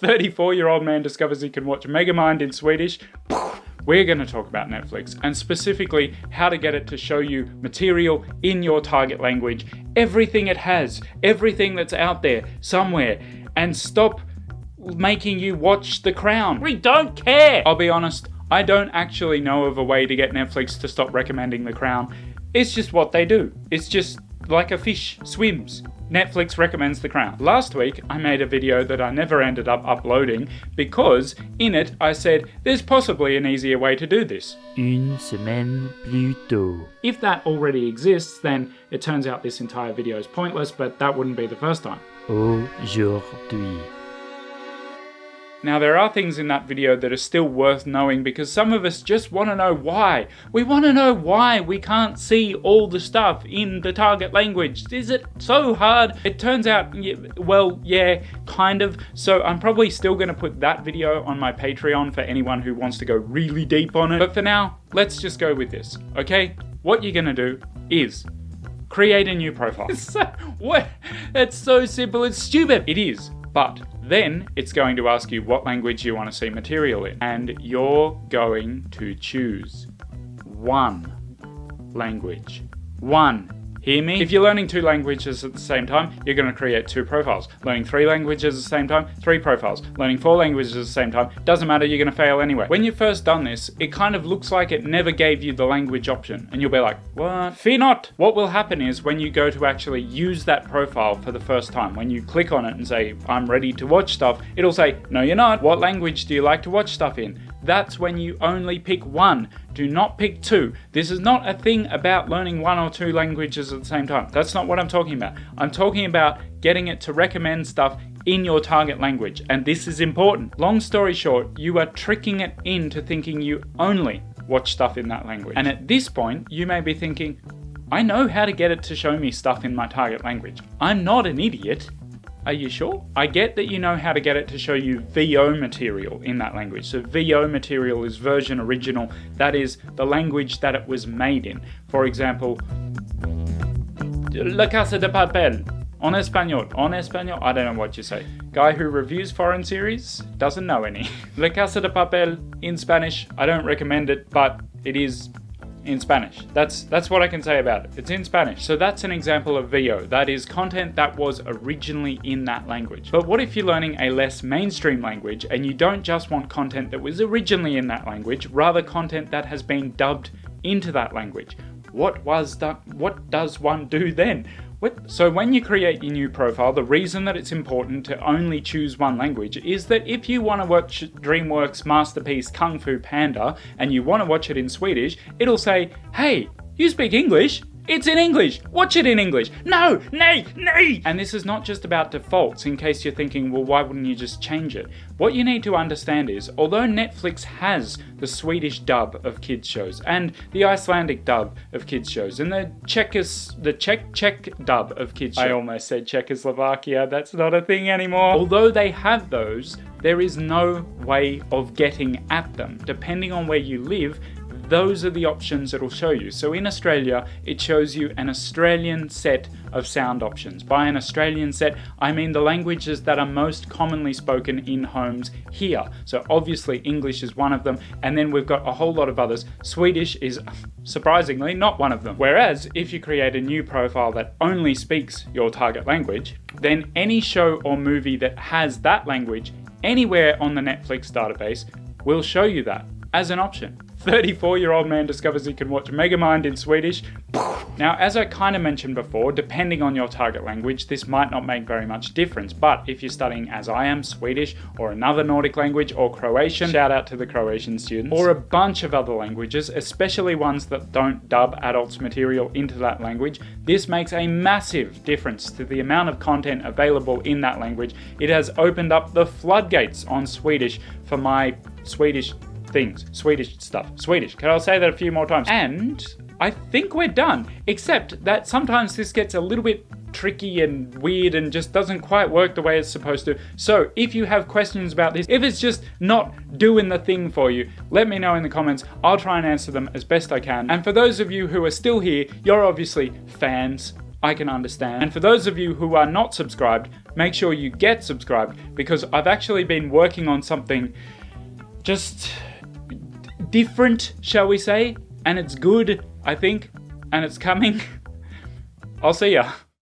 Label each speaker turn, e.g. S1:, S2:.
S1: 34-year-old man discovers he can watch Megamind in Swedish. We're going to talk about Netflix and specifically how to get it to show you material in your target language, everything it has, everything that's out there somewhere, and stop making you watch The Crown. We don't care! I'll be honest, I don't actually know of a way to get Netflix to stop recommending The Crown. It's just what they do. It's just like a fish swims. Netflix recommends The Crown. Last week, I made a video that I never ended up uploading because in it I said there's possibly an easier way to do this.
S2: Une semaine plus tôt.
S1: If that already exists, then it turns out this entire video is pointless, but that wouldn't be the first time.
S2: Aujourd'hui.
S1: Now there are things in that video that are still worth knowing because some of us just want to know why. We want to know why we can't see all the stuff in the target language. Is it so hard? It turns out, well, yeah, kind of. So I'm probably still going to put that video on my Patreon for anyone who wants to go really deep on it. But for now, let's just go with this, okay? What you're going to do is create a new profile. What? That's so simple, it's stupid. It is, but then it's going to ask you what language you want to see material in. And you're going to choose one language. One. Hear me? If you're learning 2 languages at the same time, you're going to create 2 profiles. Learning 3 languages at the same time, 3 profiles. Learning 4 languages at the same time, doesn't matter, you're going to fail anyway. When you've first done this, it kind of looks like it never gave you the language option. And you'll be like, what? Fear not! What will happen is when you go to actually use that profile for the first time, when you click on it and say, I'm ready to watch stuff, it'll say, no you're not. What language do you like to watch stuff in? That's when you only pick 1. Do not pick 2. This is not a thing about learning 1 or 2 languages at the same time. That's not what I'm talking about. I'm talking about getting it to recommend stuff in your target language. And this is important. Long story short, you are tricking it into thinking you only watch stuff in that language. And at this point, you may be thinking, I know how to get it to show me stuff in my target language. I'm not an idiot. Are you sure? I get that you know how to get it to show you VO material in that language. So VO material is version original. That is the language that it was made in. For example, La Casa de Papel. En español. En español? I don't know what you say. Guy who reviews foreign series doesn't know any. La Casa de Papel in Spanish. I don't recommend it, but it is in Spanish. That's what I can say about it. It's in Spanish. So that's an example of VO. That is content that was originally in that language. But what if you're learning a less mainstream language and you don't just want content that was originally in that language, rather content that has been dubbed into that language? What does one do then? So when you create your new profile, the reason that it's important to only choose one language is that if you want to watch DreamWorks' masterpiece Kung Fu Panda and you want to watch it in Swedish, it'll say, hey, you speak English? It's in English. Watch it in English. No, nay. And this is not just about defaults, in case you're thinking, well, why wouldn't you just change it? What you need to understand is, although Netflix has the Swedish dub of kids shows and the Icelandic dub of kids shows and the Czech dub of kids shows. I almost said Czechoslovakia. That's not a thing anymore. Although they have those, there is no way of getting at them. Depending on where you live, those are the options it'll show you. So in Australia, it shows you an Australian set of sound options. By an Australian set, I mean the languages that are most commonly spoken in homes here. So obviously English is one of them, and then we've got a whole lot of others. Swedish is surprisingly not one of them. Whereas if you create a new profile that only speaks your target language, then any show or movie that has that language anywhere on the Netflix database will show you that as an option. 34-year-old man discovers he can watch Megamind in Swedish. Now, as I kind of mentioned before, depending on your target language, this might not make very much difference. But if you're studying, as I am, Swedish or another Nordic language or Croatian, shout out to the Croatian students, or a bunch of other languages, especially ones that don't dub adults material into that language, this makes a massive difference to the amount of content available in that language. It has opened up the floodgates on Swedish for my Swedish things. Swedish stuff. Swedish. Can I say that a few more times? And I think we're done. Except that sometimes this gets a little bit tricky and weird and just doesn't quite work the way it's supposed to. So if you have questions about this, if it's just not doing the thing for you, let me know in the comments. I'll try and answer them as best I can. And for those of you who are still here, you're obviously fans I can understand. And for those of you who are not subscribed, make sure you get subscribed, because I've actually been working on something just different, shall we say, and it's good, I think, and it's coming. I'll see ya.